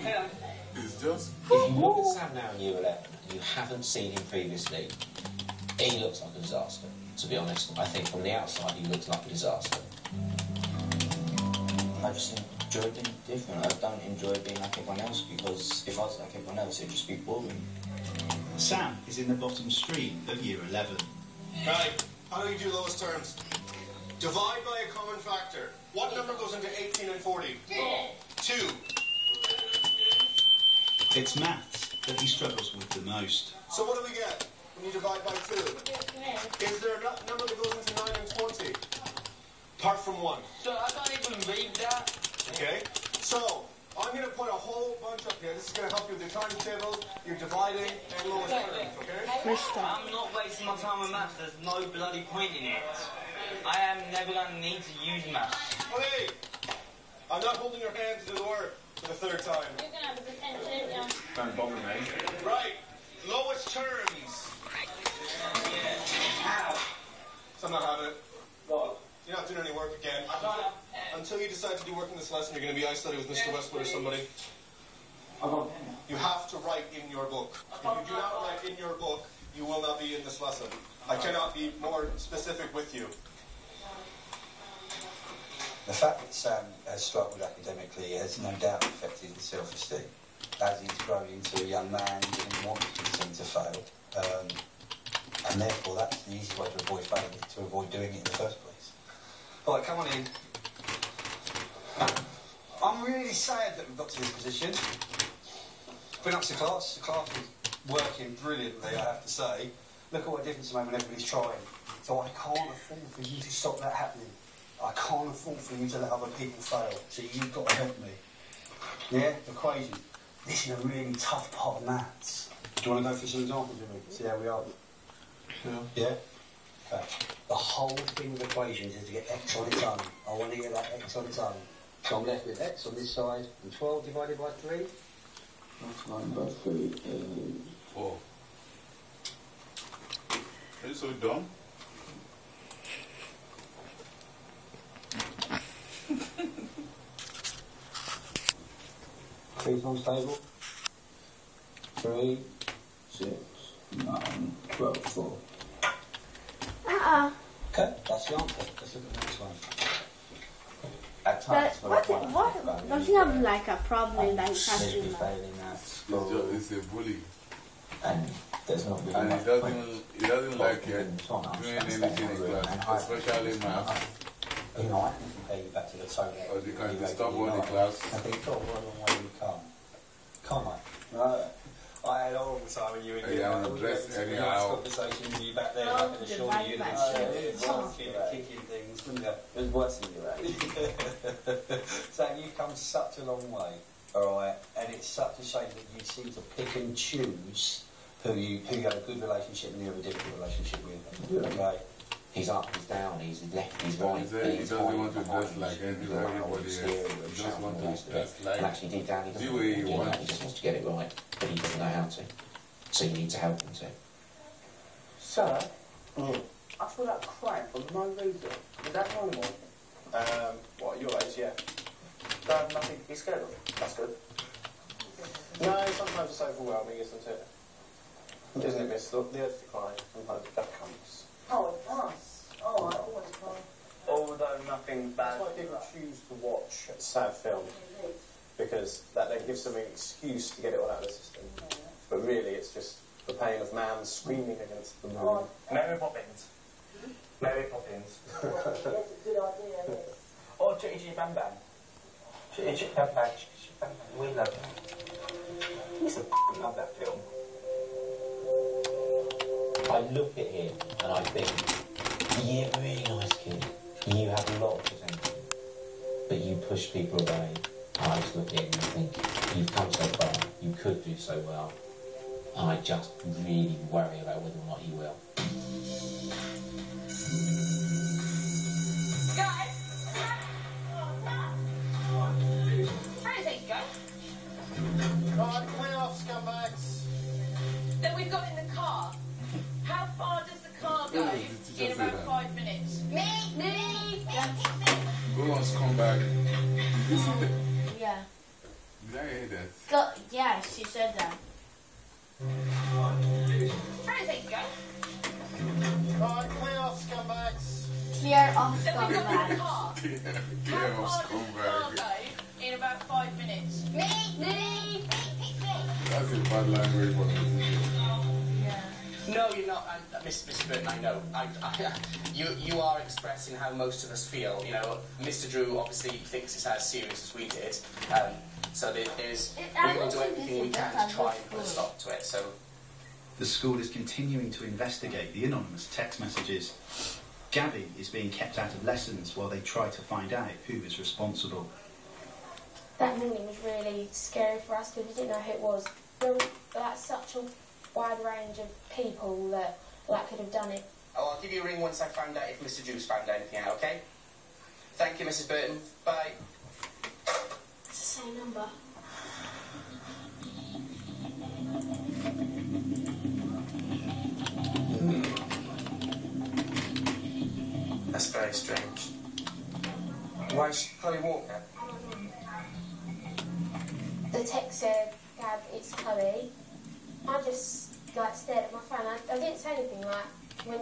Yeah. It's just... If you look at Sam now in Year 11, and you haven't seen him previously, he looks like a disaster, to be honest. I think from the outside, he looks like a disaster. I just enjoy being different. I don't enjoy being like everyone else, because if I was like everyone else, it'd just be boring. Sam is in the bottom stream of Year 11. Right, how do you do lowest terms? Divide by a common factor. What number goes into 18 and 40? 2. It's maths that he struggles with the most. So what do we get when you divide by 2? Is there a number that goes into 9 and 20? Apart from 1. So I can't even read that. Okay, so I'm going to put a whole bunch up here. This is going to help you with your timetable, your dividing, and lowest terms, okay? I'm not wasting my time with maths. There's no bloody point in it. I am never going to need to use maths. Okay, I'm not holding your hand to the work for the 3rd time. You're going to have a potential, yeah. Don't bother me. Right, lowest terms. Ow. So I'm not having it. What? You're not doing any work again. Until you decide to do work in this lesson, you're going to be isolated with Mr. Westwood or somebody. You have to write in your book. If you do not write in your book, you will not be in this lesson. I cannot be more specific with you. The fact that Sam has struggled academically has no doubt affected his self-esteem. As he's grown into a young man, he didn't want to fail. And therefore, that's the easy way to avoid failing, to avoid doing it in the first place. Right, come on in. I'm really sad that we've got to this position. Been up to class. The class is working brilliantly, I have to say. Look at what a difference it made when everybody's trying. So I can't afford for you to stop that happening. I can't afford for you to let other people fail. So you've got to help me. Yeah? Equation. This is a really tough part of maths. Do you want to go through some examples with me? See how we are? Yeah? Okay. The whole thing with equations is to get x on its own. I want to get that x on its own. So I'm left with x on this side, and 12 divided by 3. That's 9 by 3 is 4. Are you so dumb? Three times table. 3, 6, 9, 12, 4. Okay, that's the answer. Let's look at the next one. At But times, what don't you have like a problem that you have Maybe to failing at It's, it's a bully. and there's not really And much point. he doesn't like Doing anything in class, especially math. You know, I can compare you back to the total. Or you can disturb all the class. I think you've got one on where you come. Can't I? No. I had a horrible time when you were in Yeah, I'm dressed anyhow. conversation with you back there, I can assure you that kicking things, wouldn't you? It was worse than your age. Sam, you've come such a long way, alright, and it's such a shame that you seem to pick and choose who you have a good relationship and you have a difficult relationship with. Okay? He's up, he's down, he's left, he's right. He doesn't want to dress like everybody else. He just wants to dress And actually deep down he doesn't the way he do that, wants. he just wants to get it right, but he doesn't know how to. So you need to help him to. Sir, I feel like crying for no reason. Is that normal? What, your age, yeah. Do I have nothing to be scared of? That's good. No, sometimes it's overwhelming, isn't it? Isn't it, miss? Look, the earth declines, sometimes that comes. Oh, it does. Oh, I always cry. Although nothing bad. That's why people choose to watch sad films, because that then gives them an excuse to get it all out of the system. But really, it's just the pain of man screaming against the moon. Mary Poppins. Mary Poppins. That's a good idea, yes. Or Chitty Chitty Bang Bang. Chitty Chitty Bang Bang. Chitty Chitty Bang Bang. We love it. I used to love that film. I look at him and I think, you're a really nice kid. You have a lot of potential. But you push people away. And I just look at him and think, you've come so far, you could do so well. And I just really worry about whether or not you will. Guys! How do things go? Come on, clear off, scumbags! That we've got in the car. How far does the car go in about 5 minutes? Me! Go on, scumbag. Yeah. Did I hear that? Yeah, she said that. Right, there you go. Right, clear off, scumbags. Clear off So we've got the scumbag. car. Yeah, How I'm far does the car scumbag. go in about 5 minutes? Me. That's a bad language for me. No, you're not, Mr. Burton. I know. You are expressing how most of us feel. You know, Mr. Drew obviously thinks it's as serious as we did. So we will do everything we can to try and put a stop to it. So the school is continuing to investigate the anonymous text messages. Gabby is being kept out of lessons while they try to find out who is responsible. That morning was really scary for us because we didn't know who it was. There was such a wide range of people that could have done it. I'll give you a ring once I found out if Mr. Drew's found anything out, okay? Thank you, Mrs. Burton. Bye. It's the same number. That's very strange. Why is Chloe Walker? The text said, Gab, it's Chloe. I just stared at my phone. I didn't say anything when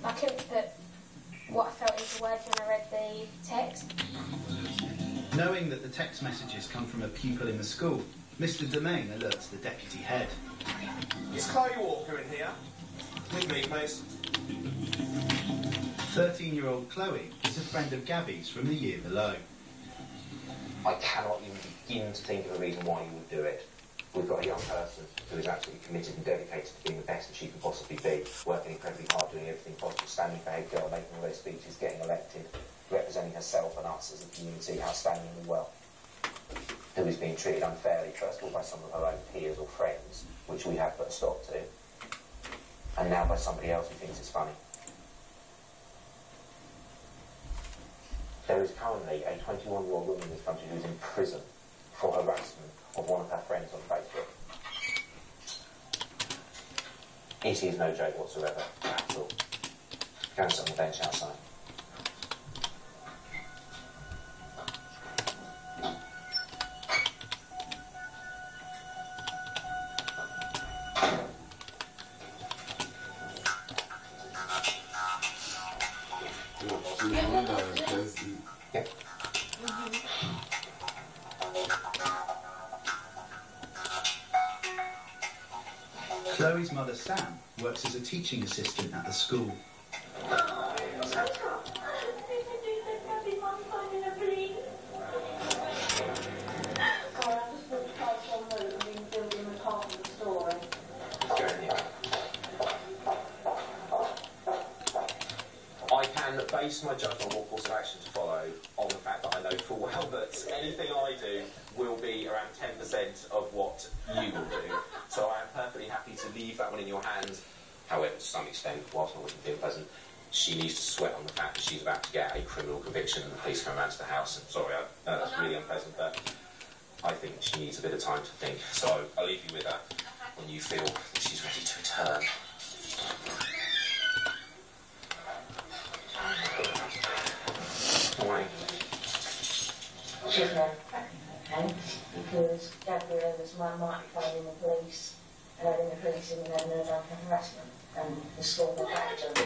I couldn't put what I felt into words when I read the text. Knowing that the text messages come from a pupil in the school, Mr. Domain alerts the deputy head. Is Chloe Walker in here? With me, please. 13-year-old Chloe is a friend of Gabby's from the year below. I cannot even begin to think of a reason why you would do it. We've got a young person who is absolutely committed and dedicated to being the best that she can possibly be, working incredibly hard, doing everything possible, standing for head girl, making all those speeches, getting elected, representing herself and us as a community outstandingly well. Who is being treated unfairly, first of all by some of her own peers or friends, which we have put a stop to, and now by somebody else who thinks it's funny. There is currently a 21-year-old woman in this country who is in prison for harassment of one of her friends on Facebook. It is no joke whatsoever, at all. Go and sit on the bench outside. Chloe's mother, Sam, works as a teaching assistant at the school. I can base my judgment on what course of action to follow on the fact that I know full well that anything I do will be around 10% of what you will do. So I am perfectly happy to leave that one in your hands. However, to some extent, whilst I wouldn't feel pleasant, she needs to sweat on the fact that she's about to get a criminal conviction and the police come around to the house. And sorry, that's really unpleasant, but I think she needs a bit of time to think. So I'll leave you with her when you feel that she's ready to return. Why? She's never okay, because Gabrielle was my microphone in the police, and having the police in and having her done for harassment, and the school were back to them.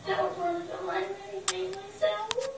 I don't want to do anything myself.